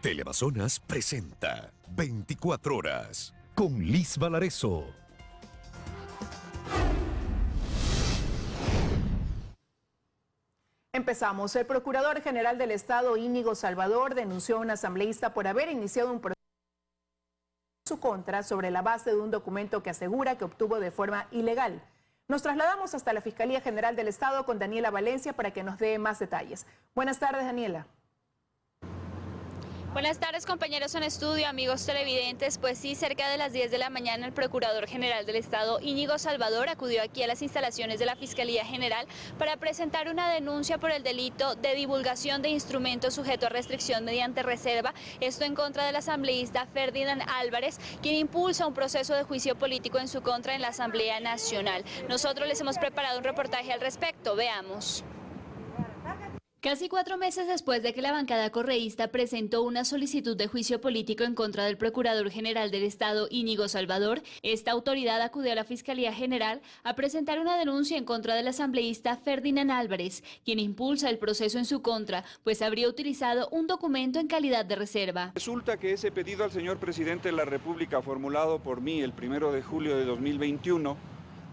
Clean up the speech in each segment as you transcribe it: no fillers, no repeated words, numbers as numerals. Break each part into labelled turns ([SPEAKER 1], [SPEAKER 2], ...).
[SPEAKER 1] Teleamazonas presenta 24 horas con Liz Valareso.
[SPEAKER 2] Empezamos. El Procurador General del Estado, Íñigo Salvador, denunció a un asambleísta por haber iniciado un proceso en su contra sobre la base de un documento que asegura que obtuvo de forma ilegal. Nos trasladamos hasta la Fiscalía General del Estado con Daniela Valencia para que nos dé más detalles. Buenas tardes, Daniela.
[SPEAKER 3] Buenas tardes, compañeros en estudio, amigos televidentes. Pues sí, cerca de las 10 de la mañana el Procurador General del Estado, Íñigo Salvador, acudió aquí a las instalaciones de la Fiscalía General para presentar una denuncia por el delito de divulgación de instrumentos sujeto a restricción mediante reserva, esto en contra del asambleísta Ferdinand Álvarez, quien impulsa un proceso de juicio político en su contra en la Asamblea Nacional. Nosotros les hemos preparado un reportaje al respecto, veamos. Casi 4 meses después de que la bancada correísta presentó una solicitud de juicio político en contra del Procurador General del Estado, Íñigo Salvador, esta autoridad acudió a la Fiscalía General a presentar una denuncia en contra del asambleísta Ferdinand Álvarez, quien impulsa el proceso en su contra, pues habría utilizado un documento en calidad de reserva.
[SPEAKER 4] Resulta que ese pedido al señor presidente de la República formulado por mí el 1 de julio de 2021,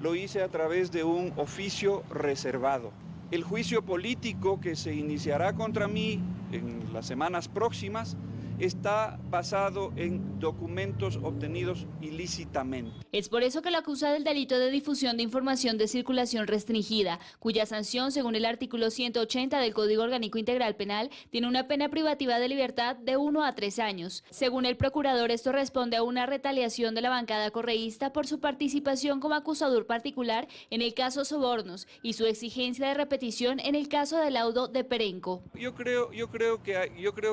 [SPEAKER 4] lo hice a través de un oficio reservado. El juicio político que se iniciará contra mí en las semanas próximas está basado en documentos obtenidos ilícitamente.
[SPEAKER 3] Es por eso que lo acusa del delito de difusión de información de circulación restringida, cuya sanción, según el artículo 180 del Código Orgánico Integral Penal, tiene una pena privativa de libertad de 1 a 3 años. Según el procurador, esto responde a una retaliación de la bancada correísta por su participación como acusador particular en el caso Sobornos y su exigencia de repetición en el caso del laudo de Perenco.
[SPEAKER 4] Yo creo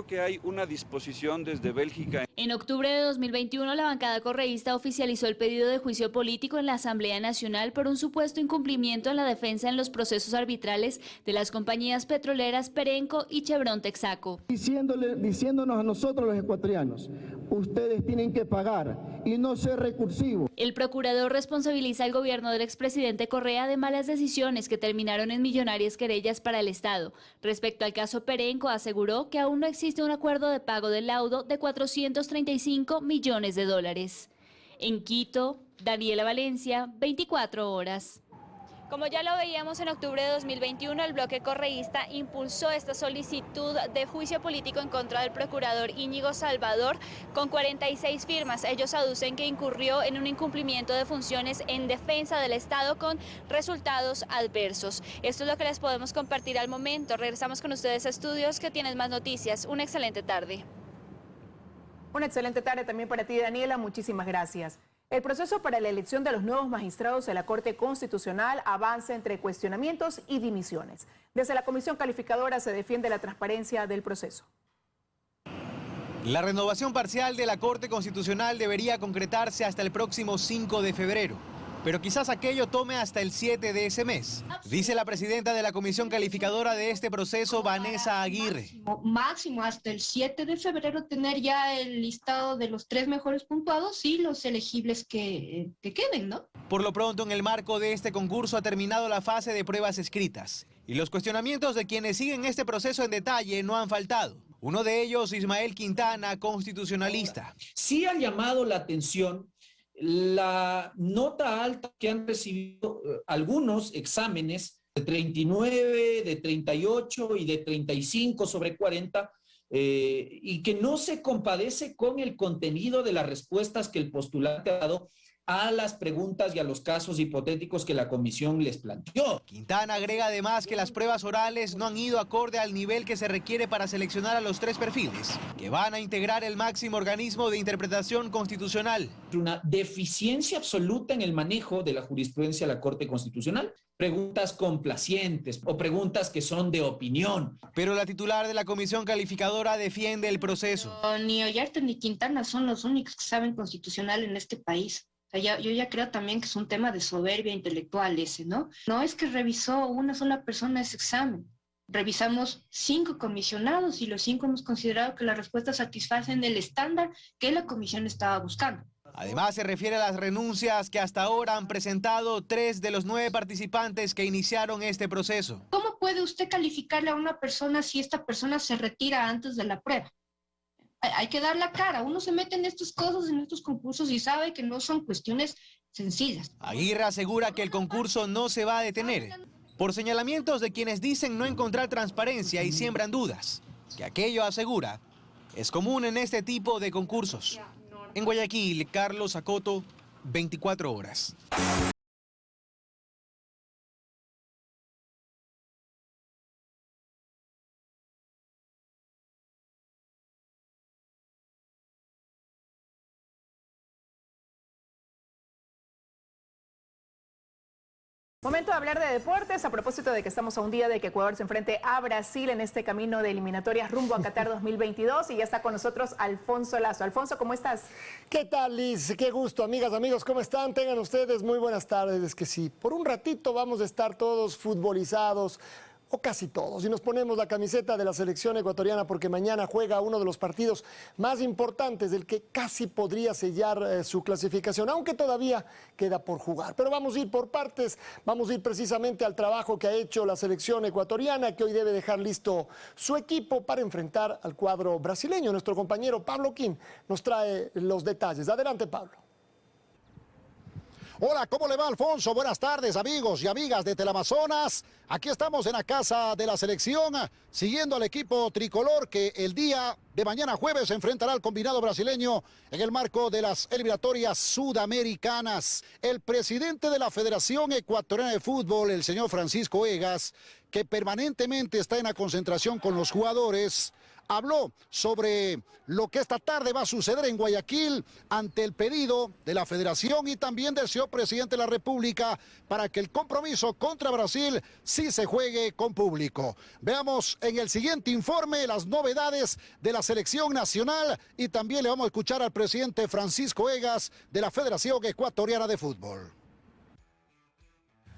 [SPEAKER 4] que hay una disposición desde Bélgica.
[SPEAKER 3] En octubre de 2021, la bancada correísta oficializó el pedido de juicio político en la Asamblea Nacional por un supuesto incumplimiento en la defensa en los procesos arbitrales de las compañías petroleras Perenco y Chevron Texaco.
[SPEAKER 5] Diciéndonos a nosotros los ecuatorianos, ustedes tienen que pagar y no ser recursivos.
[SPEAKER 3] El procurador responsabiliza al gobierno del expresidente Correa de malas decisiones que terminaron en millonarias querellas para el Estado. Respecto al caso Perenco, aseguró que aún no existe un acuerdo de pago del laudo de $435 millones. En Quito, Daniela Valencia, 24 horas. Como ya lo veíamos en octubre de 2021, el bloque correísta impulsó esta solicitud de juicio político en contra del procurador Íñigo Salvador con 46 firmas. Ellos aducen que incurrió en un incumplimiento de funciones en defensa del Estado con resultados adversos. Esto es lo que les podemos compartir al momento. Regresamos con ustedes a estudios que tienen más noticias. Una excelente tarde.
[SPEAKER 2] Una excelente tarde también para ti, Daniela. Muchísimas gracias. El proceso para la elección de los nuevos magistrados de la Corte Constitucional avanza entre cuestionamientos y dimisiones. Desde la Comisión Calificadora se defiende la transparencia del proceso.
[SPEAKER 6] La renovación parcial de la Corte Constitucional debería concretarse hasta el próximo 5 de febrero. Pero quizás aquello tome hasta el 7 de ese mes, dice la presidenta de la Comisión Calificadora de este proceso, Vanessa Aguirre.
[SPEAKER 7] Máximo hasta el 7 de febrero tener ya el listado de los 3 mejores puntuados y los elegibles que queden, ¿no?
[SPEAKER 6] Por lo pronto, en el marco de este concurso ha terminado la fase de pruebas escritas. Y los cuestionamientos de quienes siguen este proceso en detalle no han faltado. Uno de ellos, Ismael Quintana, constitucionalista.
[SPEAKER 8] Sí ha llamado la atención la nota alta que han recibido algunos exámenes de 39, de 38 y de 35 sobre 40, y que no se compadece con el contenido de las respuestas que el postulante ha dado a las preguntas y a los casos hipotéticos que la comisión les planteó.
[SPEAKER 6] Quintana agrega además que las pruebas orales no han ido acorde al nivel que se requiere para seleccionar a los 3 perfiles, que van a integrar el máximo organismo de interpretación constitucional.
[SPEAKER 8] Una deficiencia absoluta en el manejo de la jurisprudencia de la Corte Constitucional. Preguntas complacientes o preguntas que son de opinión.
[SPEAKER 6] Pero la titular de la Comisión Calificadora defiende el proceso.
[SPEAKER 7] Ni Ollarte ni Quintana son los únicos que saben constitucional en este país. Yo ya creo también que es un tema de soberbia intelectual ese, ¿no? No es que revisó una sola persona ese examen. Revisamos 5 comisionados y los 5 hemos considerado que las respuestas satisfacen el estándar que la comisión estaba buscando.
[SPEAKER 6] Además, se refiere a las renuncias que hasta ahora han presentado 3 de los 9 participantes que iniciaron este proceso.
[SPEAKER 7] ¿Cómo puede usted calificarle a una persona si esta persona se retira antes de la prueba? Hay que dar la cara. Uno se mete en estas cosas, en estos concursos y sabe que no son cuestiones sencillas.
[SPEAKER 6] Aguirre asegura que el concurso no se va a detener por señalamientos de quienes dicen no encontrar transparencia y siembran dudas, que aquello, asegura, es común en este tipo de concursos. En Guayaquil, Carlos Acoto, 24 horas.
[SPEAKER 2] Momento de hablar de deportes, a propósito de que estamos a un día de que Ecuador se enfrente a Brasil en este camino de eliminatorias rumbo a Qatar 2022 y ya está con nosotros Alfonso Lazo. Alfonso, ¿cómo estás?
[SPEAKER 9] ¿Qué tal, Liz? Qué gusto, amigas, amigos, ¿cómo están? Tengan ustedes muy buenas tardes. Es que sí, por un ratito vamos a estar todos futbolizados, o casi todos, y nos ponemos la camiseta de la selección ecuatoriana porque mañana juega uno de los partidos más importantes, del que casi podría sellar su clasificación, aunque todavía queda por jugar. Pero vamos a ir por partes, vamos a ir precisamente al trabajo que ha hecho la selección ecuatoriana, que hoy debe dejar listo su equipo para enfrentar al cuadro brasileño. Nuestro compañero Pablo Quín nos trae los detalles. Adelante, Pablo.
[SPEAKER 10] Hola, ¿cómo le va, Alfonso? Buenas tardes, amigos y amigas de Teleamazonas. Aquí estamos en la casa de la selección, siguiendo al equipo tricolor que el día de mañana jueves se enfrentará al combinado brasileño en el marco de las eliminatorias sudamericanas. El presidente de la Federación Ecuatoriana de Fútbol, el señor Francisco Egas, que permanentemente está en la concentración con los jugadores, habló sobre lo que esta tarde va a suceder en Guayaquil ante el pedido de la Federación y también del señor presidente de la República para que el compromiso contra Brasil sí se juegue con público. Veamos en el siguiente informe las novedades de la selección nacional y también le vamos a escuchar al presidente Francisco Egas de la Federación Ecuatoriana de Fútbol.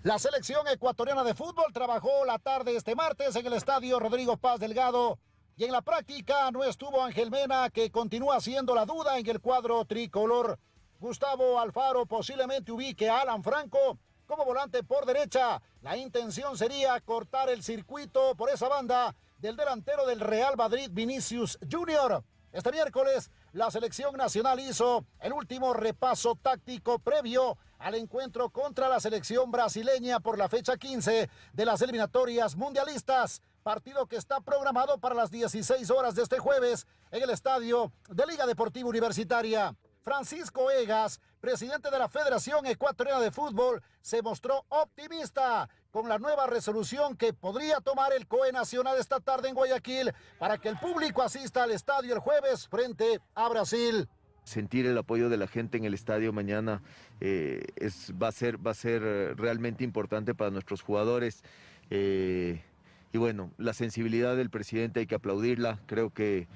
[SPEAKER 10] La selección ecuatoriana de fútbol trabajó la tarde este martes en el estadio Rodrigo Paz Delgado. Y en la práctica no estuvo Ángel Mena, que continúa siendo la duda en el cuadro tricolor. Gustavo Alfaro posiblemente ubique a Alan Franco como volante por derecha. La intención sería cortar el circuito por esa banda del delantero del Real Madrid, Vinicius Junior. Este miércoles la selección nacional hizo el último repaso táctico previo al encuentro contra la selección brasileña por la fecha 15 de las eliminatorias mundialistas. Partido que está programado para las 16 horas de este jueves en el estadio de Liga Deportiva Universitaria. Francisco Egas, presidente de la Federación Ecuatoriana de Fútbol, se mostró optimista con la nueva resolución que podría tomar el COE Nacional esta tarde en Guayaquil para que el público asista al estadio el jueves frente a Brasil.
[SPEAKER 11] Sentir el apoyo de la gente en el estadio mañana va a ser realmente importante para nuestros jugadores. Y bueno, la sensibilidad del presidente hay que aplaudirla. Creo que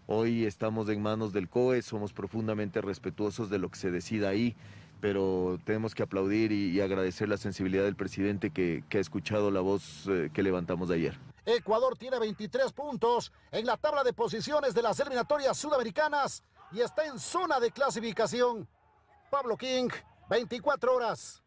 [SPEAKER 11] hoy estamos en manos del COE, somos profundamente respetuosos de lo que se decida ahí, pero tenemos que aplaudir y agradecer la sensibilidad del presidente que ha escuchado la voz que levantamos ayer.
[SPEAKER 10] Ecuador tiene 23 puntos en la tabla de posiciones de las eliminatorias sudamericanas y está en zona de clasificación. Pablo King, 24 horas.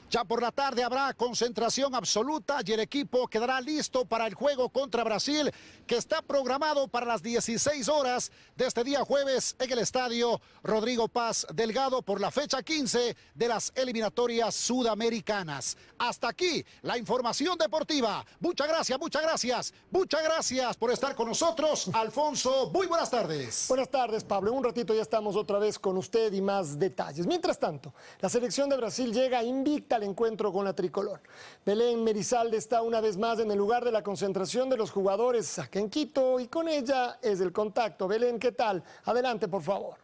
[SPEAKER 10] Ya por la tarde habrá concentración absoluta y el equipo quedará listo para el juego contra Brasil, que está programado para las 16 horas de este día jueves en el estadio Rodrigo Paz Delgado por la fecha 15 de las eliminatorias sudamericanas. Hasta aquí la información deportiva. Muchas gracias, muchas gracias, muchas gracias por estar con nosotros. Alfonso, muy buenas tardes.
[SPEAKER 9] Buenas tardes, Pablo. En un ratito ya estamos otra vez con usted y más detalles. Mientras tanto, la selección de Brasil llega invicta al encuentro con la tricolor. Belén Merizalde está una vez más en el lugar de la concentración de los jugadores acá en Quito y con ella es el contacto. Belén, ¿qué tal? Adelante, por favor.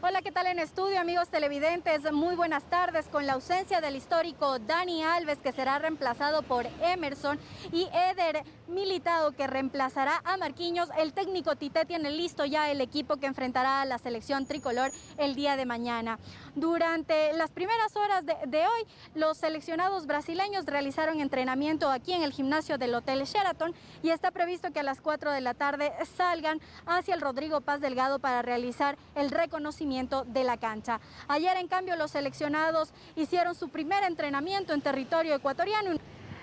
[SPEAKER 12] Hola, ¿qué tal en estudio, amigos televidentes? Muy buenas tardes. Con la ausencia del histórico Dani Alves, que será reemplazado por Emerson, y Eder Militao, que reemplazará a Marquinhos, el técnico Tite tiene listo ya el equipo que enfrentará a la selección tricolor el día de mañana. Durante las primeras horas de hoy, los seleccionados brasileños realizaron entrenamiento aquí en el gimnasio del Hotel Sheraton y está previsto que a las 4 de la tarde salgan hacia el Rodrigo Paz Delgado para realizar el reconocimiento de la cancha. Ayer, en cambio, los seleccionados hicieron su primer entrenamiento en territorio ecuatoriano.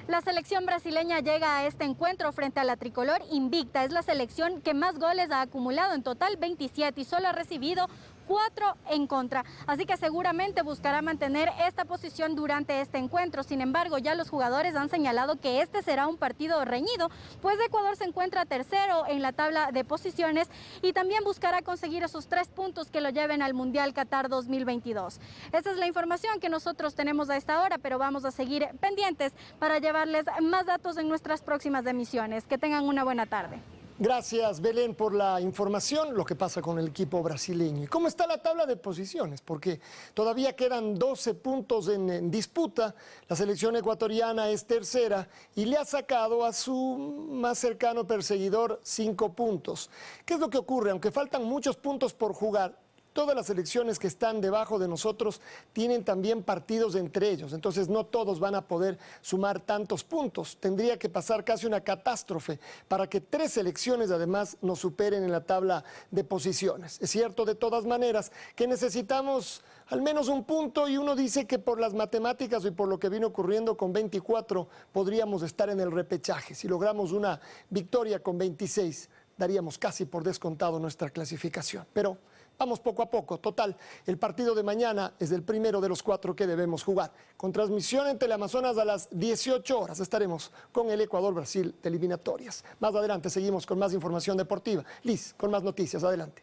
[SPEAKER 12] La selección brasileña llega a este encuentro frente a la tricolor invicta. Es la selección que más goles ha acumulado, en total 27, y solo ha recibido 4 en contra, así que seguramente buscará mantener esta posición durante este encuentro. Sin embargo, ya los jugadores han señalado que este será un partido reñido, pues Ecuador se encuentra tercero en la tabla de posiciones y también buscará conseguir esos 3 puntos que lo lleven al Mundial Qatar 2022. Esta es la información que nosotros tenemos a esta hora, pero vamos a seguir pendientes para llevarles más datos en nuestras próximas emisiones. Que tengan una buena tarde.
[SPEAKER 9] Gracias, Belén, por la información, lo que pasa con el equipo brasileño. ¿Y cómo está la tabla de posiciones? Porque todavía quedan 12 puntos en disputa. La selección ecuatoriana es tercera y le ha sacado a su más cercano perseguidor 5 puntos. ¿Qué es lo que ocurre? Aunque faltan muchos puntos por jugar, todas las selecciones que están debajo de nosotros tienen también partidos entre ellos, entonces no todos van a poder sumar tantos puntos. Tendría que pasar casi una catástrofe para que 3 selecciones además nos superen en la tabla de posiciones. Es cierto de todas maneras que necesitamos al menos un punto y uno dice que por las matemáticas y por lo que vino ocurriendo con 24 podríamos estar en el repechaje. Si logramos una victoria con 26 daríamos casi por descontado nuestra clasificación, pero vamos poco a poco. Total, el partido de mañana es el primero de los 4 que debemos jugar. Con transmisión en Teleamazonas a las 18 horas estaremos con el Ecuador-Brasil de eliminatorias. Más adelante seguimos con más información deportiva. Liz, con más noticias. Adelante.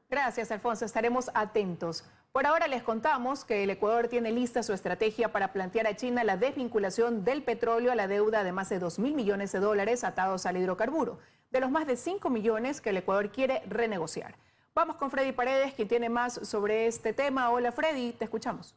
[SPEAKER 2] Gracias, Alfonso. Estaremos atentos. Por ahora les contamos que el Ecuador tiene lista su estrategia para plantear a China la desvinculación del petróleo a la deuda de más de 2.000 millones de dólares atados al hidrocarburo, de los más de 5 millones que el Ecuador quiere renegociar. Vamos con Freddy Paredes, quien tiene más sobre este tema. Hola Freddy, te escuchamos.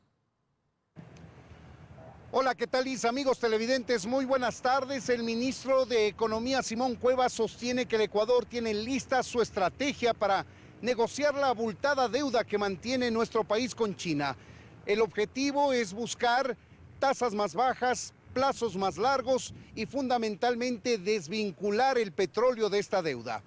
[SPEAKER 10] Hola, ¿qué tal, Liz? Amigos televidentes, muy buenas tardes. El ministro de Economía, Simón Cuevas, sostiene que el Ecuador tiene lista su estrategia para negociar la abultada deuda que mantiene nuestro país con China. El objetivo es buscar tasas más bajas, plazos más largos y fundamentalmente desvincular el petróleo de esta deuda.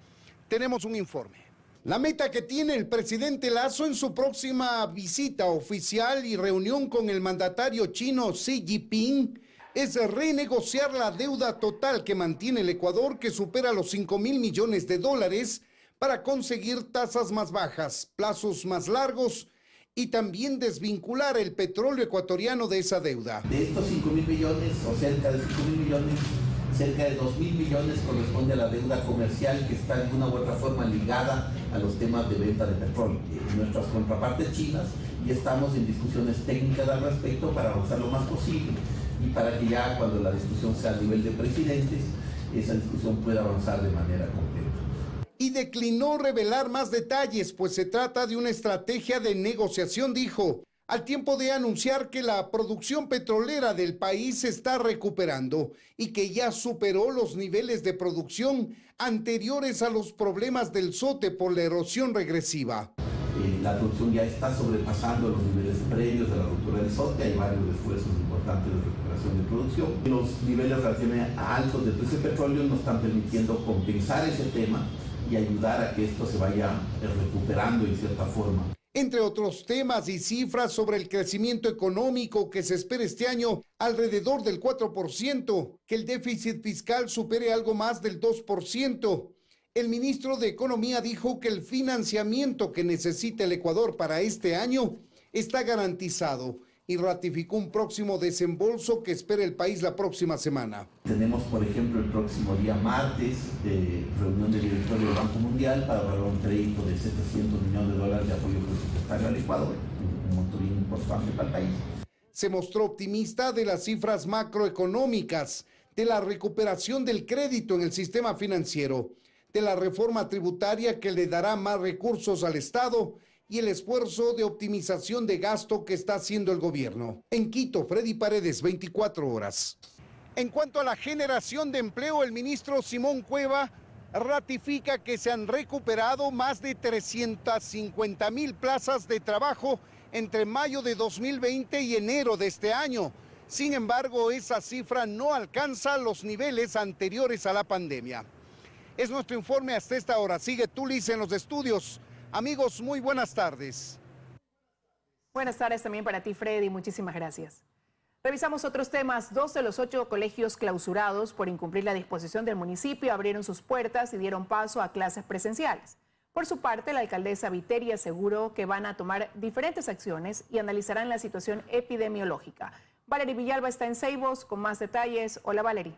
[SPEAKER 10] Tenemos un informe. La meta que tiene el presidente Lasso en su próxima visita oficial y reunión con el mandatario chino Xi Jinping es renegociar la deuda total que mantiene el Ecuador, que supera los 5.000 millones de dólares, para conseguir tasas más bajas, plazos más largos y también desvincular el petróleo ecuatoriano de esa deuda.
[SPEAKER 13] De estos 5.000 millones o cerca de 5.000 millones, cerca de 2.000 millones corresponde a la deuda comercial que está de una u otra forma ligada a los temas de venta de petróleo. Nuestras contrapartes chinas, y estamos en discusiones técnicas al respecto para avanzar lo más posible y para que ya cuando la discusión sea a nivel de presidentes, esa discusión pueda avanzar de manera completa.
[SPEAKER 10] Y declinó revelar más detalles, pues se trata de una estrategia de negociación, dijo, al tiempo de anunciar que la producción petrolera del país se está recuperando y que ya superó los niveles de producción anteriores a los problemas del SOTE por la erosión regresiva.
[SPEAKER 13] La producción ya está sobrepasando los niveles previos de la ruptura del SOTE, hay varios esfuerzos importantes de recuperación de producción. Los niveles relativamente altos del precio del petróleo nos están permitiendo compensar ese tema y ayudar a que esto se vaya recuperando en cierta forma.
[SPEAKER 10] Entre otros temas y cifras sobre el crecimiento económico que se espera este año alrededor del 4%, que el déficit fiscal supere algo más del 2%. El ministro de Economía dijo que el financiamiento que necesita el Ecuador para este año está garantizado y ratificó un próximo desembolso que espera el país la próxima semana.
[SPEAKER 13] Tenemos, por ejemplo, el próximo día martes, reunión del directorio del Banco Mundial para valorar un crédito de 700 millones de dólares de apoyo presupuestario al Ecuador, un monto bien importante para el país.
[SPEAKER 10] Se mostró optimista de las cifras macroeconómicas, de la recuperación del crédito en el sistema financiero, de la reforma tributaria que le dará más recursos al Estado y el esfuerzo de optimización de gasto que está haciendo el gobierno. En Quito, Freddy Paredes, 24 horas. En cuanto a la generación de empleo, el ministro Simón Cueva ratifica que se han recuperado más de 350,000 plazas de trabajo entre mayo de 2020 y enero de este año. Sin embargo, esa cifra no alcanza los niveles anteriores a la pandemia. Es nuestro informe hasta esta hora. Sigue Tulis en los estudios. Amigos, muy buenas tardes.
[SPEAKER 2] Buenas tardes también para ti, Freddy. Muchísimas gracias. Revisamos otros temas. 2 de los 8 colegios clausurados por incumplir la disposición del municipio abrieron sus puertas y dieron paso a clases presenciales. Por su parte, la alcaldesa Viteri aseguró que van a tomar diferentes acciones y analizarán la situación epidemiológica. Valery Villalba está en Ceibos con más detalles. Hola, Valery.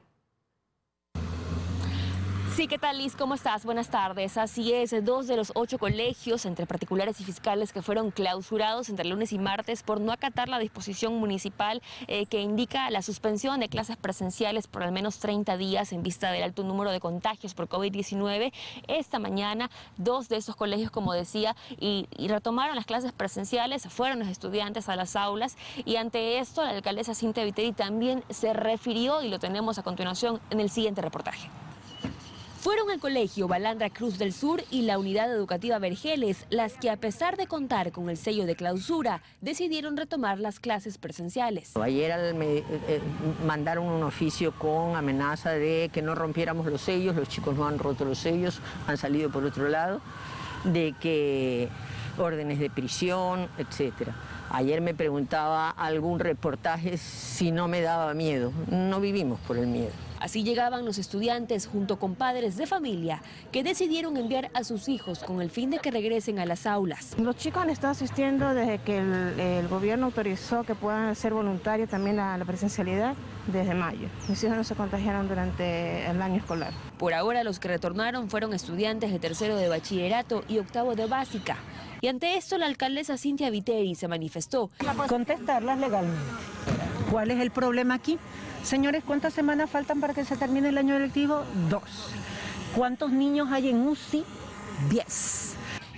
[SPEAKER 14] Sí, ¿qué tal, Liz? ¿Cómo estás? Buenas tardes. Así es, 2 de los 8 colegios, entre particulares y fiscales, que fueron clausurados entre lunes y martes por no acatar la disposición municipal que indica la suspensión de clases presenciales por al menos 30 días en vista del alto número de contagios por COVID-19. Esta mañana, 2 de esos colegios, como decía, y retomaron las clases presenciales, fueron los estudiantes a las aulas, y ante esto la alcaldesa Cintia Viteri también se refirió, y lo tenemos a continuación en el siguiente reportaje. Fueron el Colegio Balandra Cruz del Sur y la Unidad Educativa Vergeles las que, a pesar de contar con el sello de clausura, decidieron retomar las clases presenciales.
[SPEAKER 15] Ayer me mandaron un oficio con amenaza de que no rompiéramos los sellos, los chicos no han roto los sellos, han salido por otro lado, de que órdenes de prisión, etcétera. Ayer me preguntaba algún reportaje si no me daba miedo. No vivimos por el miedo.
[SPEAKER 14] Así llegaban los estudiantes junto con padres de familia que decidieron enviar a sus hijos con el fin de que regresen a las aulas.
[SPEAKER 16] Los chicos han estado asistiendo desde que el gobierno autorizó que puedan ser voluntarios también a la presencialidad desde mayo. Mis hijos no se contagiaron durante el año escolar.
[SPEAKER 14] Por ahora los que retornaron fueron estudiantes de 3º de bachillerato y 8º de básica. Y ante esto la alcaldesa Cintia Viteri se manifestó.
[SPEAKER 17] Contestarlas legalmente. ¿Cuál es el problema aquí? Señores, ¿cuántas semanas faltan para que se termine el año lectivo? 2. ¿Cuántos niños hay en UCI? 10.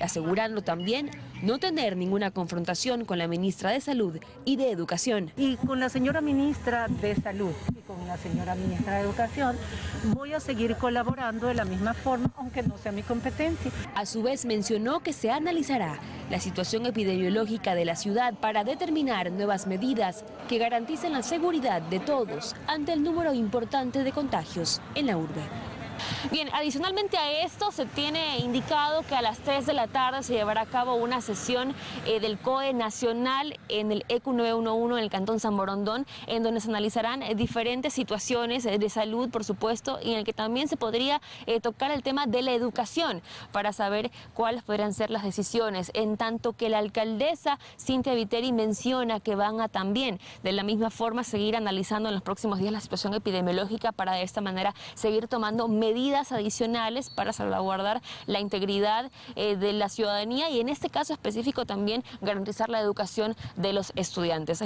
[SPEAKER 14] Asegurando también no tener ninguna confrontación con la ministra de Salud y de Educación.
[SPEAKER 17] Y con la señora ministra de Salud y con la señora ministra de Educación voy a seguir colaborando de la misma forma, aunque no sea mi competencia.
[SPEAKER 14] A su vez mencionó que se analizará la situación epidemiológica de la ciudad para determinar nuevas medidas que garanticen la seguridad de todos ante el número importante de contagios en la urbe. Bien, adicionalmente a esto se tiene indicado que a las 3 de la tarde se llevará a cabo una sesión del COE nacional en el ECU 911 en el Cantón San Borondón, en donde se analizarán diferentes situaciones de salud, por supuesto, y en el que también se podría tocar el tema de la educación para saber cuáles podrían ser las decisiones, en tanto que la alcaldesa Cintia Viteri menciona que van a también de la misma forma seguir analizando en los próximos días la situación epidemiológica para de esta manera seguir tomando medidas adicionales para salvaguardar la integridad de la ciudadanía y en este caso específico también garantizar la educación de los estudiantes.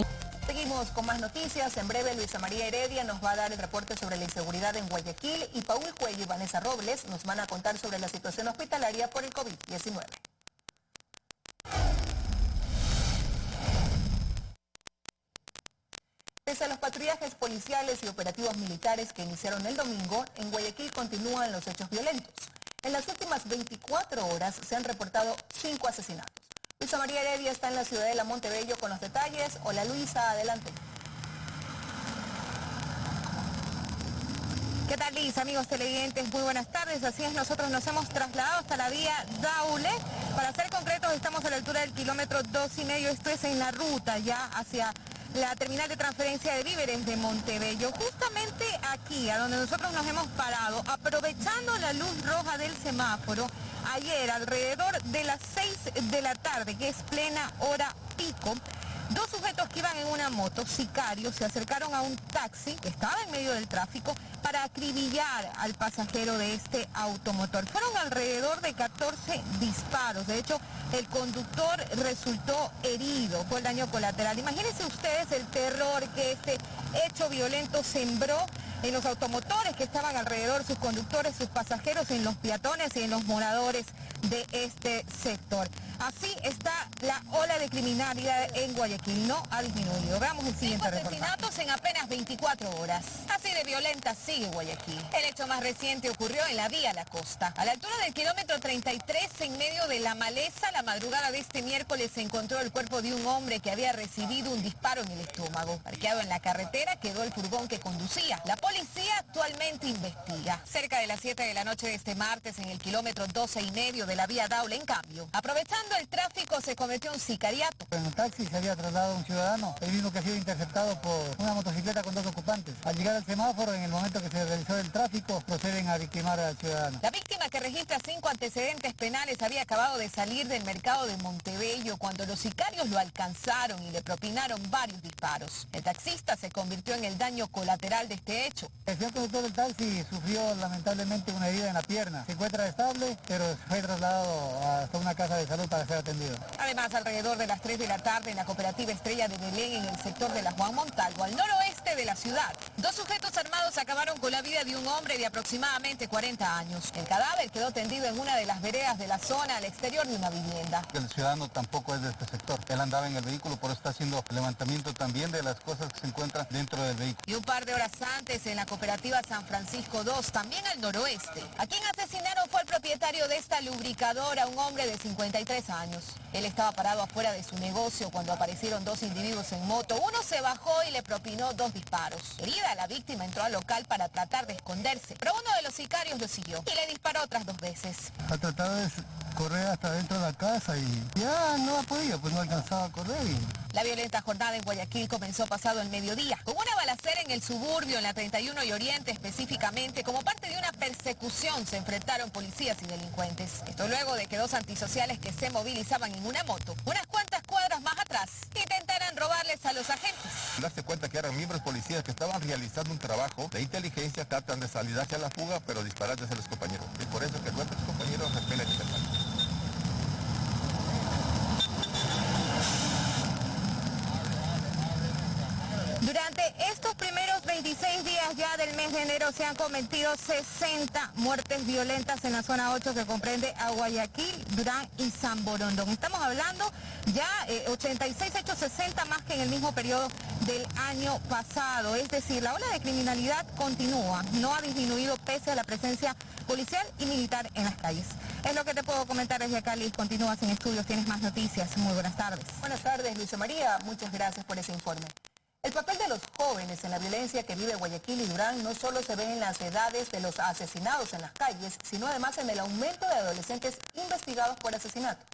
[SPEAKER 2] Seguimos con más noticias. En breve Luisa María Heredia nos va a dar el reporte sobre la inseguridad en Guayaquil y Paul Cuello y Vanessa Robles nos van a contar sobre la situación hospitalaria por el COVID-19. Pese a los patrullajes policiales y operativos militares que iniciaron el domingo, en Guayaquil continúan los hechos violentos. En las últimas 24 horas se han reportado 5 asesinatos. Luisa María Heredia está en la ciudadela Montebello con los detalles. Hola Luisa, adelante.
[SPEAKER 18] ¿Qué tal, Liz? Amigos televidentes, muy buenas tardes. Así es, nosotros nos hemos trasladado hasta la vía Daule. Para ser concretos, estamos a la altura del kilómetro 2,5. Esto es en la ruta ya hacia la terminal de transferencia de víveres de Montebello. Justamente aquí, a donde nosotros nos hemos parado, aprovechando la luz roja del semáforo, ayer alrededor de las 6 de la tarde, que es plena hora pico, 2 sujetos que iban en una moto, sicarios, se acercaron a un taxi que estaba en medio del tráfico para acribillar al pasajero de este automotor. Fueron alrededor de 14 disparos. De hecho, el conductor resultó herido por daño colateral. Imagínense ustedes el terror que este hecho violento sembró en los automotores que estaban alrededor, sus conductores, sus pasajeros, en los peatones y en los moradores de este sector. Así está la ola de criminalidad en Guayaquil, no ha disminuido. Veamos el siguiente reportaje. 5 asesinatos en apenas 24 horas. Así de violenta sigue Guayaquil. El hecho más reciente ocurrió en la vía La Costa. A la altura del kilómetro 33, en medio de la maleza, la madrugada de este miércoles se encontró el cuerpo de un hombre que había recibido un disparo en el estómago. Parqueado en la carretera quedó el furgón que conducía. La policía actualmente investiga. Cerca de las 7 de la noche de este martes, en el kilómetro 12,5 de de la vía Daule, en cambio, aprovechando el tráfico, se cometió un sicariato.
[SPEAKER 19] En el taxi se había trasladado un ciudadano, el mismo que ha sido interceptado por una motocicleta con 2 ocupantes. Al llegar al semáforo, en el momento que se realizó el tráfico, proceden a victimar al ciudadano.
[SPEAKER 18] La víctima, que registra 5 antecedentes penales, había acabado de salir del mercado de Montebello cuando los sicarios lo alcanzaron y le propinaron varios disparos. El taxista se convirtió en el daño colateral de este hecho.
[SPEAKER 19] El señor conductor del taxi sufrió lamentablemente una herida en la pierna. Se encuentra estable, pero fue trasladado hasta una casa de salud para ser atendido.
[SPEAKER 18] Además, alrededor de las 3 de la tarde, en la cooperativa Estrella de Belén, en el sector de la Juan Montalvo, al noroeste de la ciudad, 2 sujetos armados acabaron con la vida de un hombre de aproximadamente 40 años. El cadáver quedó tendido en una de las veredas de la zona, al exterior de una vivienda.
[SPEAKER 20] El ciudadano tampoco es de este sector. Él andaba en el vehículo, por eso está haciendo levantamiento también de las cosas que se encuentran dentro del vehículo.
[SPEAKER 18] Y un par de horas antes, en la cooperativa San Francisco 2, también al noroeste, a quien asesinaron fue el propietario de esta lubricadora, un hombre de 53 años. Él estaba parado afuera de su negocio cuando aparecieron 2 individuos en moto. Uno se bajó y le propinó 2 disparos. Herida, la víctima entró al local para tratar de esconderse, pero uno de los sicarios lo siguió y le disparó otras 2 veces.
[SPEAKER 19] Ha tratado de correr hasta dentro de la casa y ya no ha podido, pues no alcanzaba a correr.
[SPEAKER 18] La violenta jornada en Guayaquil comenzó pasado el mediodía, con una balacera en el suburbio, en la 31 y Oriente específicamente. Como parte de una persecución se enfrentaron policías y delincuentes. Esto luego de que 2 antisociales que se movilizaban en una moto, unas cuantas cuadras más atrás, intentaran robarles a los agentes.
[SPEAKER 20] Darse cuenta que eran miembros policías que estaban realizando un trabajo de inteligencia, tratan de salir hacia la fuga, pero disparar hacia los compañeros. Y por eso que nuestros compañeros repelen el ataque.
[SPEAKER 18] Durante estos primeros 26 días ya del mes de enero se han cometido 60 muertes violentas en la zona 8, que comprende a Guayaquil, Durán y San Borondón. Estamos hablando ya 86 hechos, 60 más que en el mismo periodo del año pasado. Es decir, la ola de criminalidad continúa, no ha disminuido pese a la presencia policial y militar en las calles. Es lo que te puedo comentar desde acá, Liz. Continúas en estudios, tienes más noticias. Muy buenas tardes. Buenas tardes, Luisa María. Muchas gracias por ese informe. El papel de los jóvenes en la violencia que vive Guayaquil y Durán no solo se ve en las edades de los asesinados en las calles, sino además en el aumento de adolescentes investigados por asesinato.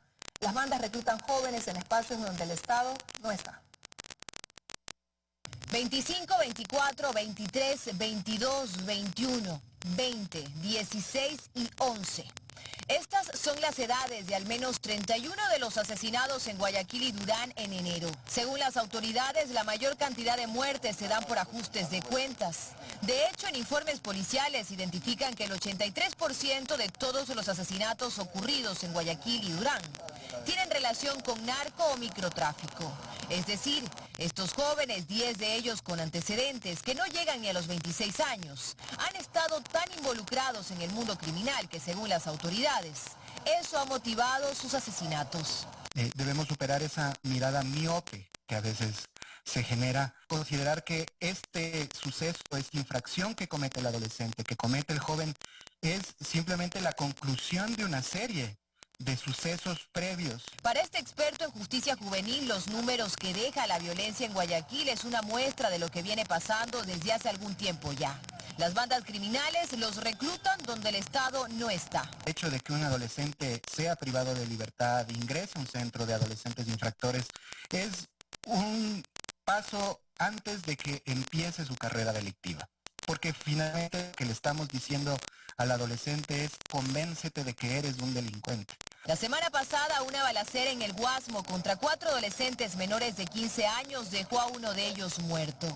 [SPEAKER 18] Las bandas reclutan jóvenes en espacios donde el Estado no está. 25, 24, 23, 22, 21, 20, 16 y 11. Estas son las edades de al menos 31 de los asesinados en Guayaquil y Durán en enero. Según las autoridades, la mayor cantidad de muertes se dan por ajustes de cuentas. De hecho, en informes policiales identifican que el 83% de todos los asesinatos ocurridos en Guayaquil y Durán tienen relación con narco o microtráfico. Es decir, estos jóvenes, 10 de ellos con antecedentes que no llegan ni a los 26 años, han estado tan involucrados en el mundo criminal que, según las autoridades, eso ha motivado sus asesinatos.
[SPEAKER 21] Debemos superar esa mirada miope que a veces se genera, considerar que este suceso, esta infracción que comete el adolescente, que comete el joven, es simplemente la conclusión de una serie de sucesos previos.
[SPEAKER 18] Para este experto en justicia juvenil, los números que deja la violencia en Guayaquil es una muestra de lo que viene pasando desde hace algún tiempo ya. Las bandas criminales los reclutan donde el Estado no está.
[SPEAKER 21] El hecho de que un adolescente sea privado de libertad, ingrese a un centro de adolescentes infractores, es un paso antes de que empiece su carrera delictiva. Porque finalmente lo que le estamos diciendo al adolescente es: convéncete de que eres un delincuente.
[SPEAKER 18] La semana pasada, una balacera en el Guasmo contra 4 adolescentes menores de 15 años dejó a uno de ellos muerto.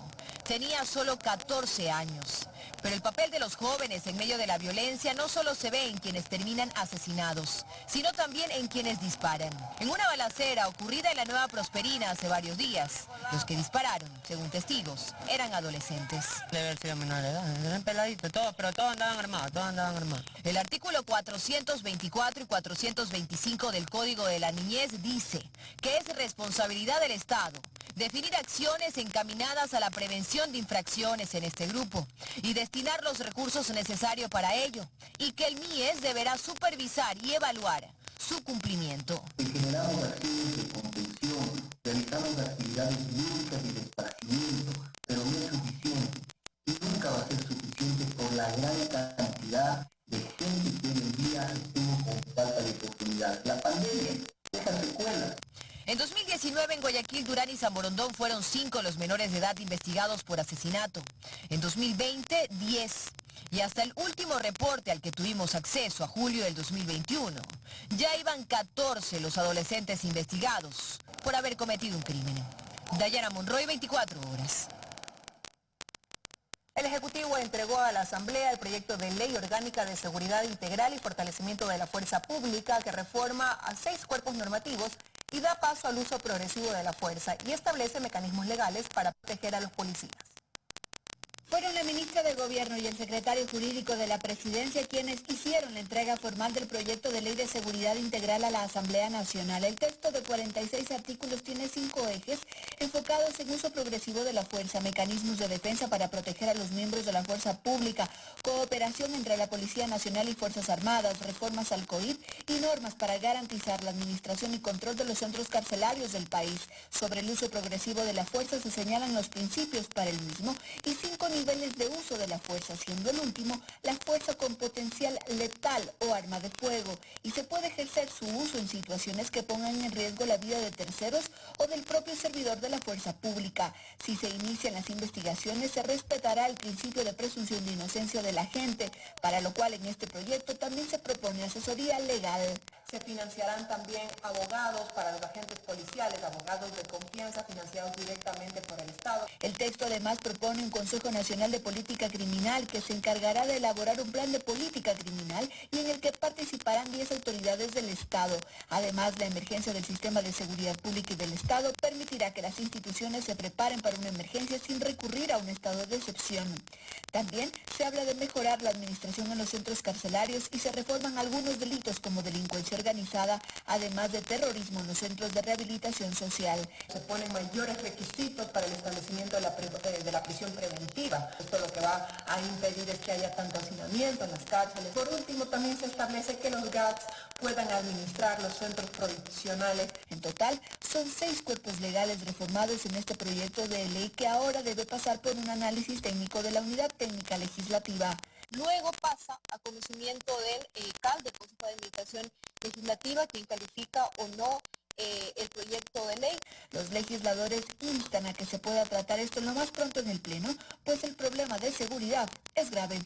[SPEAKER 18] Tenía solo 14 años. Pero el papel de los jóvenes en medio de la violencia no solo se ve en quienes terminan asesinados, sino también en quienes disparan. En una balacera ocurrida en la Nueva Prosperina hace varios días, los que dispararon, según testigos, eran adolescentes.
[SPEAKER 22] Debe haber sido menor de edad, eran peladitos, pero todos andaban armados,
[SPEAKER 18] El artículo 424 y 425 del Código de la Niñez dice que es responsabilidad del Estado definir acciones encaminadas a la prevención de infracciones en este grupo y destinar los recursos necesarios para ello, y que el MIES deberá supervisar y evaluar su cumplimiento.
[SPEAKER 23] Generamos acciones de contención, realizamos actividades lúdicas y de esparcimiento, pero no es suficiente, y nunca va a ser suficiente por la gran cantidad de gente que hoy en día estuvo con falta de oportunidad.
[SPEAKER 1] Durán y Zamorondón fueron 5 los menores de edad investigados por asesinato. En 2020, 10. Y hasta el último reporte al que tuvimos acceso, a julio del 2021, ya iban 14 los adolescentes investigados por haber cometido un crimen. Dayana Monroy, 24 horas.
[SPEAKER 2] El Ejecutivo entregó a la Asamblea el proyecto de Ley Orgánica de Seguridad Integral y Fortalecimiento de la Fuerza Pública que reforma a 6 cuerpos normativos y da paso al uso progresivo de la fuerza y establece mecanismos legales para proteger a los policías.
[SPEAKER 4] Fueron la ministra de Gobierno y el secretario jurídico de la Presidencia quienes hicieron la entrega formal del proyecto de Ley de Seguridad Integral a la Asamblea Nacional. El texto de 46 artículos tiene 5 ejes enfocados en uso progresivo de la fuerza, mecanismos de defensa para proteger a los miembros de la fuerza pública, cooperación entre la Policía Nacional y Fuerzas Armadas, reformas al COIP y normas para garantizar la administración y control de los centros carcelarios del país. Sobre el uso progresivo de la fuerza se señalan los principios para el mismo y 5 niveles de uso de la fuerza, siendo el último la fuerza con potencial letal o arma de fuego, y se puede ejercer su uso en situaciones que pongan en riesgo la vida de terceros o del propio servidor de la fuerza pública. Si se inician las investigaciones, se respetará el principio de presunción de inocencia del agente, para lo cual en este proyecto también se propone asesoría legal.
[SPEAKER 2] Se financiarán también abogados para los agentes policiales, abogados de confianza financiados directamente por el Estado.
[SPEAKER 4] El texto además propone un Consejo Nacional de Política Criminal que se encargará de elaborar un plan de política criminal y en el que participarán 10 autoridades del Estado. Además, la emergencia del sistema de seguridad pública y del Estado permitirá que las instituciones se preparen para una emergencia sin recurrir a un estado de excepción. También se habla de mejorar la administración en los centros carcelarios y se reforman algunos delitos como delincuencia organizada, además de terrorismo en los centros de rehabilitación social.
[SPEAKER 2] Se ponen mayores requisitos para el establecimiento de la prisión preventiva. Esto lo que va a impedir es que haya tanto hacinamiento en las cárceles. Por último, también se establece que los GATS puedan administrar los centros provisionales.
[SPEAKER 4] En total, son 6 cuerpos legales reformados en este proyecto de ley que ahora debe pasar por un análisis técnico de la Unidad Técnica Legislativa.
[SPEAKER 1] Luego pasa a conocimiento del CAL, del Consejo de Administración Legislativa, quien califica o no el proyecto de ley.
[SPEAKER 4] Los legisladores instan a que se pueda tratar esto lo más pronto en el Pleno, pues el problema de seguridad es grave.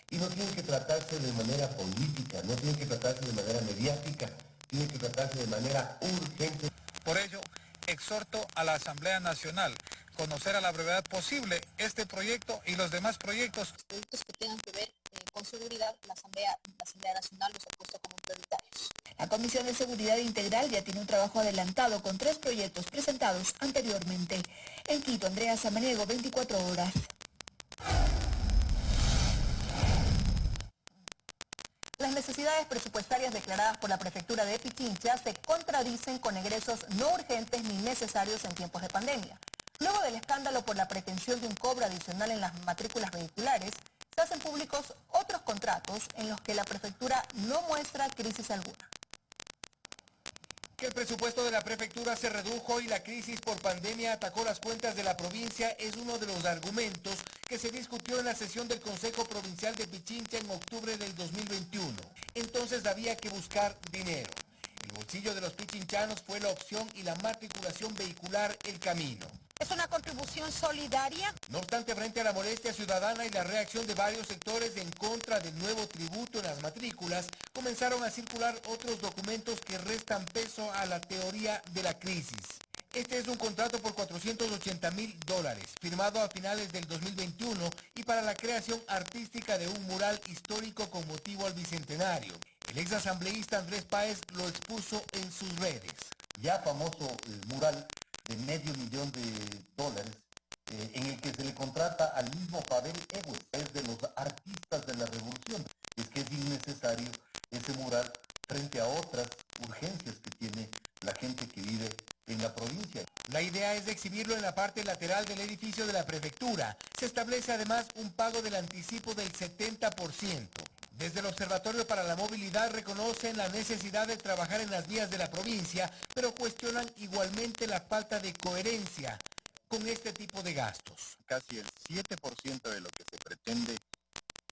[SPEAKER 23] Y no tiene que tratarse de manera política, no tiene que tratarse de manera mediática, tiene que tratarse de manera urgente.
[SPEAKER 5] Por ello, exhorto a la Asamblea Nacional conocer a la brevedad posible este proyecto y los demás proyectos.
[SPEAKER 1] Proyectos que tengan que ver con seguridad, la Asamblea Nacional los ha puesto como prioritarios.
[SPEAKER 4] La Comisión de Seguridad Integral ya tiene un trabajo adelantado con 3 proyectos presentados anteriormente. En Quito, Andrea Samaniego, 24 horas.
[SPEAKER 2] Las necesidades presupuestarias declaradas por la Prefectura de Pichincha se contradicen con egresos no urgentes ni necesarios en tiempos de pandemia. Luego del escándalo por la pretensión de un cobro adicional en las matrículas vehiculares, se hacen públicos otros contratos en los que la Prefectura no muestra crisis alguna.
[SPEAKER 24] Que el presupuesto de la prefectura se redujo y la crisis por pandemia atacó las cuentas de la provincia es uno de los argumentos que se discutió en la sesión del Consejo Provincial de Pichincha en octubre del 2021. Entonces había que buscar dinero. El bolsillo de los pichinchanos fue la opción y la matriculación vehicular el camino.
[SPEAKER 18] ¿Es una contribución solidaria?
[SPEAKER 24] No obstante, frente a la molestia ciudadana y la reacción de varios sectores en contra del nuevo tributo en las matrículas, comenzaron a circular otros documentos que restan peso a la teoría de la crisis. Este es un contrato por $480,000, firmado a finales del 2021 y para la creación artística de un mural histórico con motivo al Bicentenario. El ex asambleísta Andrés Páez lo expuso en sus redes.
[SPEAKER 23] Ya famoso mural de $500,000 en el que se le contrata al mismo Pavel Ewes, es de los artistas de la revolución. Es que es innecesario ese mural frente a otras urgencias que tiene la gente que vive en la provincia.
[SPEAKER 24] La idea es de exhibirlo en la parte lateral del edificio de la prefectura. Se establece además un pago del anticipo del 70%. Desde el Observatorio para la Movilidad reconocen la necesidad de trabajar en las vías de la provincia, pero cuestionan igualmente la falta de coherencia con este tipo de gastos.
[SPEAKER 20] Casi el 7% de lo que se pretende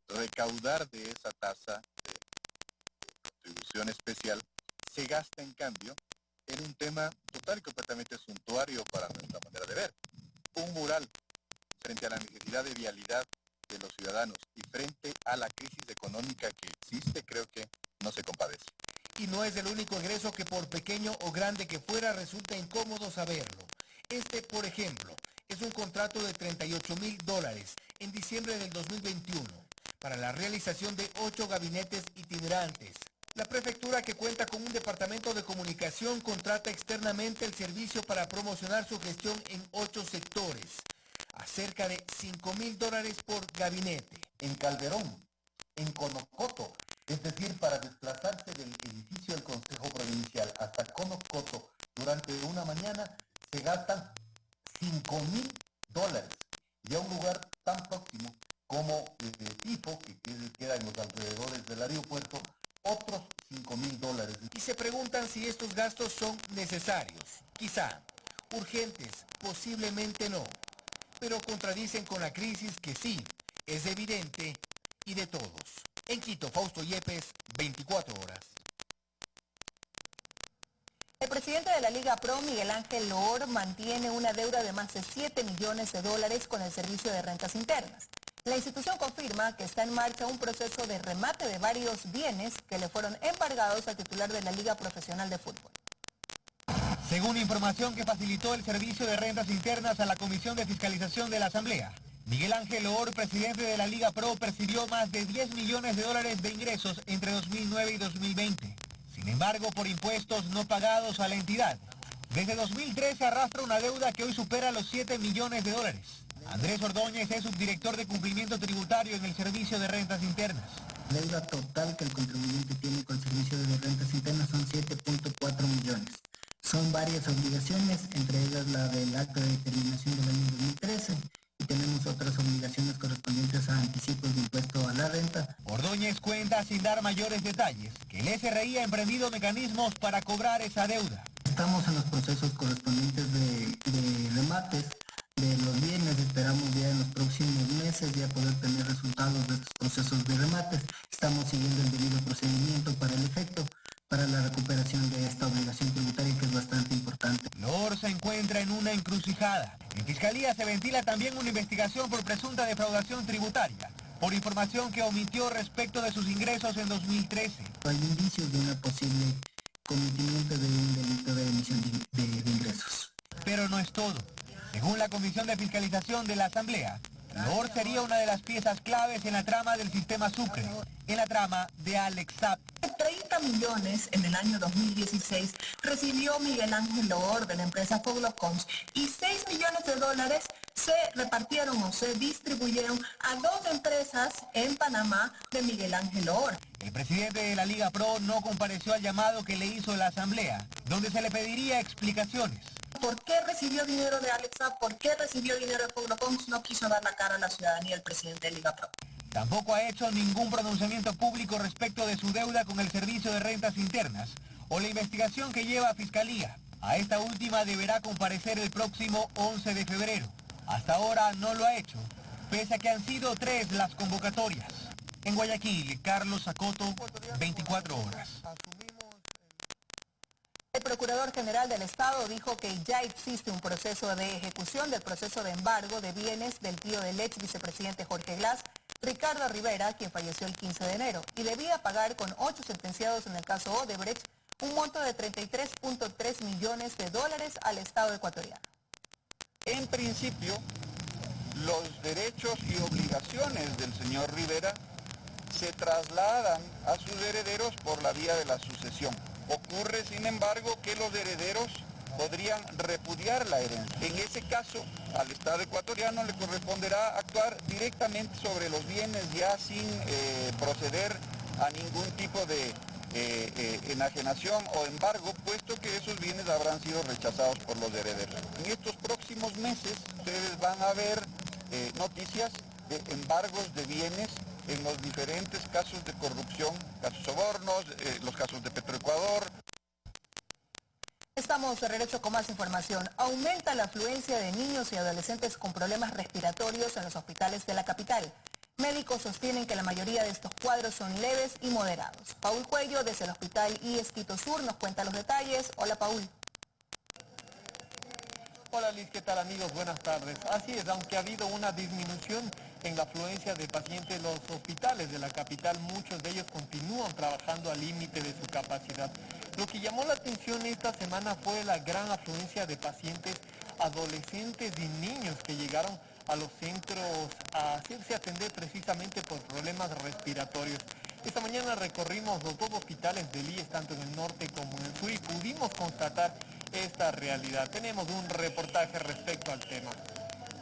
[SPEAKER 20] recaudar de esa tasa de contribución especial se gasta en cambio en un tema total y completamente suntuario para nuestra manera de ver. Un mural frente a la necesidad de vialidad de los ciudadanos y frente a la crisis económica que existe, creo que no se compadece.
[SPEAKER 24] Y no es el único egreso que por pequeño o grande que fuera resulta incómodo saberlo. Este, por ejemplo, es un contrato de $38,000 en diciembre del 2021 para la realización de 8 gabinetes itinerantes. La prefectura, que cuenta con un departamento de comunicación, contrata externamente el servicio para promocionar su gestión en 8 sectores, a cerca de $5,000 por gabinete.
[SPEAKER 23] En Calderón, en Conocoto, es decir, para desplazarse del edificio del Consejo Provincial hasta Conocoto durante una mañana, se gastan $5,000. Y a un lugar tan próximo como Tifo, que queda en los alrededores del aeropuerto, otros $5,000.
[SPEAKER 24] Y se preguntan si estos gastos son necesarios. Quizá. Urgentes, posiblemente no. Pero contradicen con la crisis que sí, es evidente y de todos. En Quito, Fausto Yepes, 24 horas.
[SPEAKER 1] El presidente de la Liga Pro, Miguel Ángel Loor, mantiene una deuda de más de $7 millones con el Servicio de Rentas Internas. La institución confirma que está en marcha un proceso de remate de varios bienes que le fueron embargados al titular de la Liga Profesional de Fútbol.
[SPEAKER 3] Según información que facilitó el Servicio de Rentas Internas a la Comisión de Fiscalización de la Asamblea, Miguel Ángel Loor, presidente de la Liga Pro, percibió más de $10 millones de ingresos entre 2009 y 2020. Sin embargo, por impuestos no pagados a la entidad. Desde 2013 arrastra una deuda que hoy supera los $7 millones. Andrés Ordóñez es subdirector de cumplimiento tributario en el Servicio de Rentas Internas.
[SPEAKER 6] La deuda total que el contribuyente tiene con el Servicio de Rentas Internas son 7.4 millones. Son varias obligaciones, entre ellas la del acto de determinación del año 2013, y tenemos otras obligaciones correspondientes a anticipos de impuesto a la renta.
[SPEAKER 3] Ordóñez cuenta, sin dar mayores detalles, que el SRI ha emprendido mecanismos para cobrar esa deuda.
[SPEAKER 6] Estamos en los procesos correspondientes de remates de los bienes. Esperamos ya en los próximos meses ya poder tener resultados de estos procesos de remates. Estamos siguiendo el debido procedimiento para el efecto, para la recuperación de esta obligación tributaria, que es bastante importante.
[SPEAKER 3] Loor se encuentra en una encrucijada. En Fiscalía se ventila también una investigación por presunta defraudación tributaria, por información que omitió respecto de sus ingresos en 2013.
[SPEAKER 6] Hay indicios de una posible cometimiento de un delito de emisión de ingresos.
[SPEAKER 3] Pero no es todo. Según la Comisión de Fiscalización de la Asamblea, Loor sería una de las piezas claves en la trama del sistema Sucre, en la trama de Alex Saab.
[SPEAKER 1] 30 millones en el año 2016 recibió Miguel Ángel Loor de la empresa Foglocoms y $6 millones se repartieron o se distribuyeron a 2 empresas en Panamá de Miguel Ángel Loor.
[SPEAKER 3] El presidente de la Liga Pro no compareció al llamado que le hizo la Asamblea, donde se le pediría explicaciones.
[SPEAKER 1] ¿Por qué recibió dinero de Alex Saab? ¿Por qué recibió dinero de Foglocoms? No quiso dar la cara a la ciudadanía el presidente de Liga Pro.
[SPEAKER 3] Tampoco ha hecho ningún pronunciamiento público respecto de su deuda con el Servicio de Rentas Internas o la investigación que lleva a Fiscalía. A esta última deberá comparecer el próximo 11 de febrero. Hasta ahora no lo ha hecho, pese a que han sido 3 las convocatorias. En Guayaquil, Carlos Sacoto, 24 horas.
[SPEAKER 1] El Procurador General del Estado dijo que ya existe un proceso de ejecución del proceso de embargo de bienes del tío del ex vicepresidente Jorge Glass, Ricardo Rivera, quien falleció el 15 de enero, y debía pagar con 8 sentenciados en el caso Odebrecht un monto de $33.3 millones al Estado ecuatoriano.
[SPEAKER 20] En principio, los derechos y obligaciones del señor Rivera se trasladan a sus herederos por la vía de la sucesión. Ocurre, sin embargo, que los herederos podrían repudiar la herencia. En ese caso, al Estado ecuatoriano le corresponderá actuar directamente sobre los bienes ya sin proceder a ningún tipo de enajenación o embargo, puesto que esos bienes habrán sido rechazados por los herederos. En estos próximos meses ustedes van a ver noticias de embargos de bienes en los diferentes casos de corrupción, casos sobornos, los casos de Petroecuador.
[SPEAKER 1] Estamos de regreso con más información. Aumenta la afluencia de niños y adolescentes con problemas respiratorios en los hospitales de la capital.
[SPEAKER 18] Médicos sostienen que la mayoría de estos cuadros son leves y moderados. Paul Cuello, desde el Hospital IES Quito Sur, nos cuenta los detalles. Hola, Paul.
[SPEAKER 7] Hola Liz, ¿qué tal amigos? Buenas tardes. Así es, aunque ha habido una disminución en la afluencia de pacientes en los hospitales de la capital, muchos de ellos continúan trabajando al límite de su capacidad. Lo que llamó la atención esta semana fue la gran afluencia de pacientes adolescentes y niños que llegaron a los centros a hacerse atender precisamente por problemas respiratorios. Esta mañana recorrimos los dos hospitales del IES, tanto en el norte como en el sur, y pudimos constatar esta realidad. Tenemos un reportaje respecto al tema.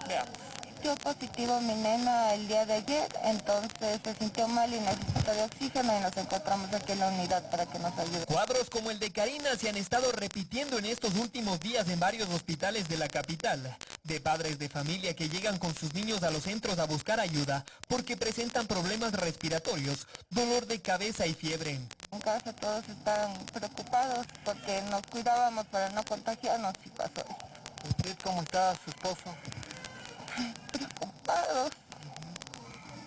[SPEAKER 7] Veamos.
[SPEAKER 8] Dio positivo mi nena el día de ayer, entonces se sintió mal y necesita de oxígeno y nos encontramos aquí en la unidad para que nos ayude.
[SPEAKER 3] Cuadros como el de Karina se han estado repitiendo en estos últimos días en varios hospitales de la capital, de padres de familia que llegan con sus niños a los centros a buscar ayuda porque presentan problemas respiratorios, dolor de cabeza y fiebre.
[SPEAKER 8] En casa todos están preocupados porque nos cuidábamos para no contagiarnos y pasó esto.
[SPEAKER 7] ¿Usted cómo está, su esposo?
[SPEAKER 8] Preocupados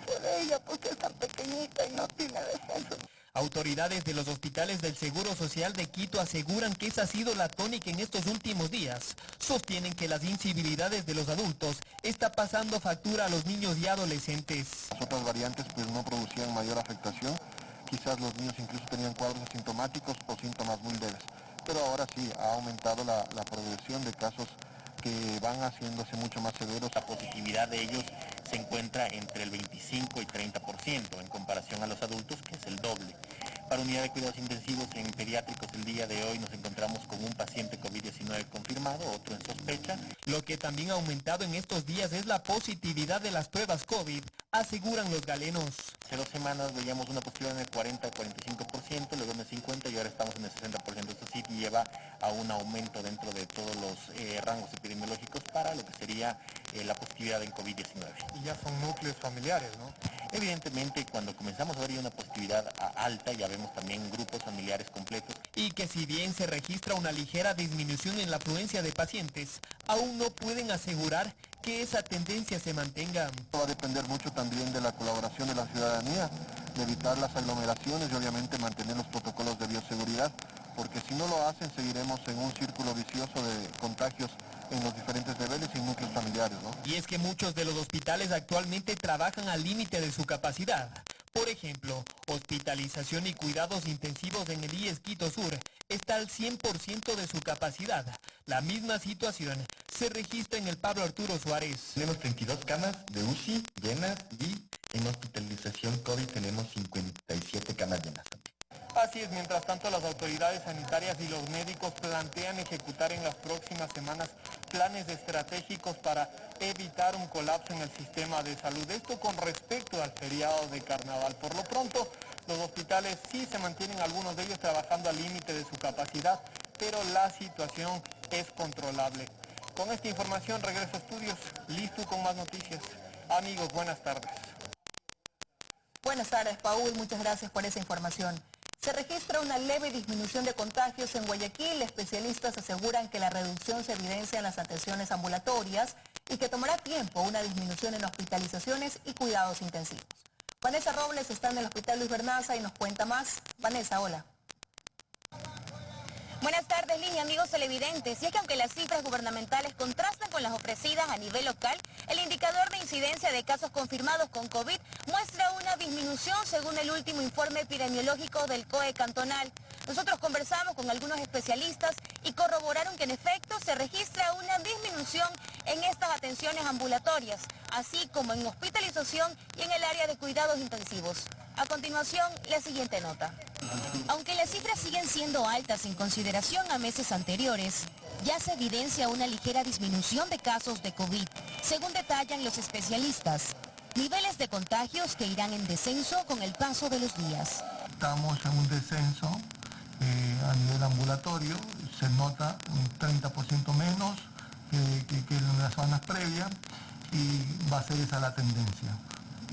[SPEAKER 8] por ella porque es tan pequeñita y no tiene defensa.
[SPEAKER 3] Autoridades de los hospitales del Seguro Social de Quito aseguran que esa ha sido la tónica en estos últimos días. Sostienen que las incivilidades de los adultos está pasando factura a los niños y adolescentes.
[SPEAKER 11] Las otras variantes pues no producían mayor afectación. Quizás los niños incluso tenían cuadros asintomáticos o síntomas muy leves. Pero ahora sí, ha aumentado la progresión de casos que van haciéndose mucho más severos.
[SPEAKER 12] La positividad de ellos se encuentra entre el 25 y 30% en comparación a los adultos, que es el doble. Para unidad de cuidados intensivos en pediátricos el día de hoy nos encontramos con un paciente COVID-19 confirmado, otro en sospecha.
[SPEAKER 3] Lo que también ha aumentado en estos días es la positividad de las pruebas COVID, aseguran los galenos.
[SPEAKER 12] Hace 2 semanas veíamos una positividad en el 40-45%, luego en el 50% y ahora estamos en el 60%. Esto sí lleva a un aumento dentro de todos los rangos epidemiológicos para lo que sería la positividad en COVID-19.
[SPEAKER 7] Y ya son núcleos familiares, ¿no?
[SPEAKER 12] Evidentemente, cuando comenzamos a ver una positividad alta, ya vemos también grupos familiares completos.
[SPEAKER 3] Y que si bien se registra una ligera disminución en la afluencia de pacientes, aún no pueden asegurar que esa tendencia se mantenga.
[SPEAKER 11] Va a depender mucho también de la colaboración de la ciudadanía, de evitar las aglomeraciones y obviamente mantener los protocolos de bioseguridad, porque si no lo hacen seguiremos en un círculo vicioso de contagios en los diferentes niveles y núcleos familiares, ¿no?
[SPEAKER 3] Y es que muchos de los hospitales actualmente trabajan al límite de su capacidad. Por ejemplo, hospitalización y cuidados intensivos en el IES Quito Sur está al 100% de su capacidad. La misma situación se registra en el Pablo Arturo Suárez.
[SPEAKER 12] Tenemos 32 camas de UCI llenas y en hospitalización COVID tenemos 57 camas llenas.
[SPEAKER 7] Así es, mientras tanto las autoridades sanitarias y los médicos plantean ejecutar en las próximas semanas planes estratégicos para evitar un colapso en el sistema de salud. Esto con respecto al feriado de carnaval. Por lo pronto, los hospitales sí se mantienen, algunos de ellos trabajando al límite de su capacidad, pero la situación es controlable. Con esta información regreso a estudios, listo con más noticias. Amigos, buenas tardes.
[SPEAKER 18] Buenas tardes, Paul. Muchas gracias por esa información. Se registra una leve disminución de contagios en Guayaquil. Especialistas aseguran que la reducción se evidencia en las atenciones ambulatorias y que tomará tiempo una disminución en hospitalizaciones y cuidados intensivos. Vanessa Robles está en el Hospital Luis Bernaza y nos cuenta más. Vanessa, hola.
[SPEAKER 25] Buenas tardes, Lini, amigos televidentes. Y es que aunque las cifras gubernamentales contrastan con las ofrecidas a nivel local, el indicador de incidencia de casos confirmados con COVID muestra una disminución según el último informe epidemiológico del COE cantonal. Nosotros conversamos con algunos especialistas y corroboraron que en efecto se registra una disminución en estas atenciones ambulatorias, así como en hospitalización y en el área de cuidados intensivos. A continuación, la siguiente nota. Aunque las cifras siguen siendo altas en consideración a meses anteriores, ya se evidencia una ligera disminución de casos de COVID, según detallan los especialistas. Niveles de contagios que irán en descenso con el paso de los días.
[SPEAKER 11] Estamos en un descenso a nivel ambulatorio, se nota un 30% menos que en las semanas previas y va a ser esa la tendencia.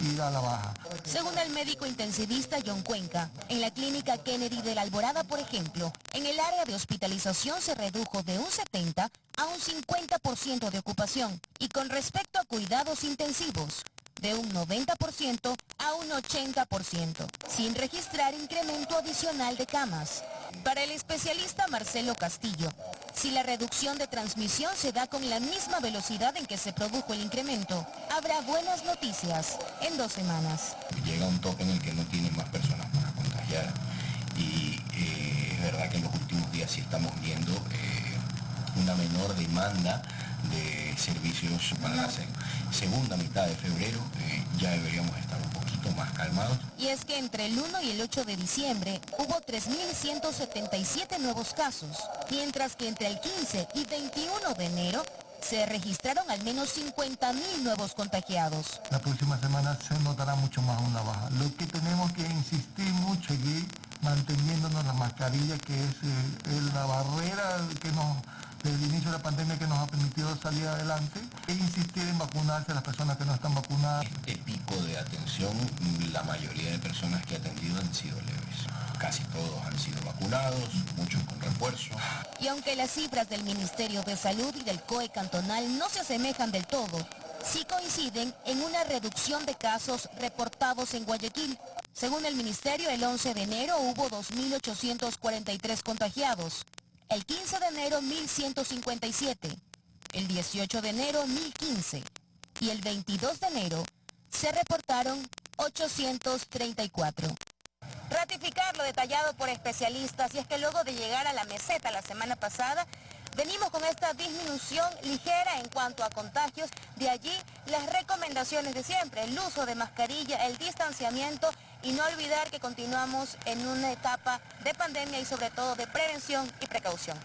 [SPEAKER 11] Ir a la baja.
[SPEAKER 25] Según el médico intensivista John Cuenca, en la clínica Kennedy de la Alborada, por ejemplo, en el área de hospitalización se redujo de un 70 a un 50% de ocupación. Y con respecto a cuidados intensivos,
[SPEAKER 1] de un 90% a un 80%, sin registrar incremento adicional de camas. Para el especialista Marcelo Castillo, si la reducción de transmisión se da con la misma velocidad en que se produjo el incremento, habrá buenas noticias en 2 semanas.
[SPEAKER 9] Llega un tope en el que no tienen más personas para contagiar y es verdad que en los últimos días sí estamos viendo una menor demanda de servicios para la segunda mitad de febrero. Ya deberíamos estar un poquito más calmados.
[SPEAKER 1] Y es que entre el 1 y el 8 de diciembre hubo 3.177 nuevos casos, mientras que entre el 15 y 21 de enero se registraron al menos 50.000 nuevos contagiados.
[SPEAKER 10] La próxima semana se notará mucho más una baja. Lo que tenemos que insistir mucho aquí, manteniéndonos la mascarilla, que es la barrera que desde el inicio de la pandemia que nos ha permitido salir adelante, e insistir en vacunarse a las personas que no están vacunadas.
[SPEAKER 9] Este pico de atención, la mayoría de personas que he atendido han sido leves. Casi todos han sido vacunados, muchos con refuerzo.
[SPEAKER 1] Y aunque las cifras del Ministerio de Salud y del COE cantonal no se asemejan del todo, sí coinciden en una reducción de casos reportados en Guayaquil. Según el Ministerio, el 11 de enero hubo 2.843 contagiados. El 15 de enero, 1.157. El 18 de enero, 1.015. Y el 22 de enero se reportaron 834. Ratificar lo detallado por especialistas, y es que luego de llegar a la meseta la semana pasada, venimos con esta disminución ligera en cuanto a contagios. De allí las recomendaciones de siempre, el uso de mascarilla, el distanciamiento y no olvidar que continuamos en una etapa de pandemia y sobre todo de prevención y precaución.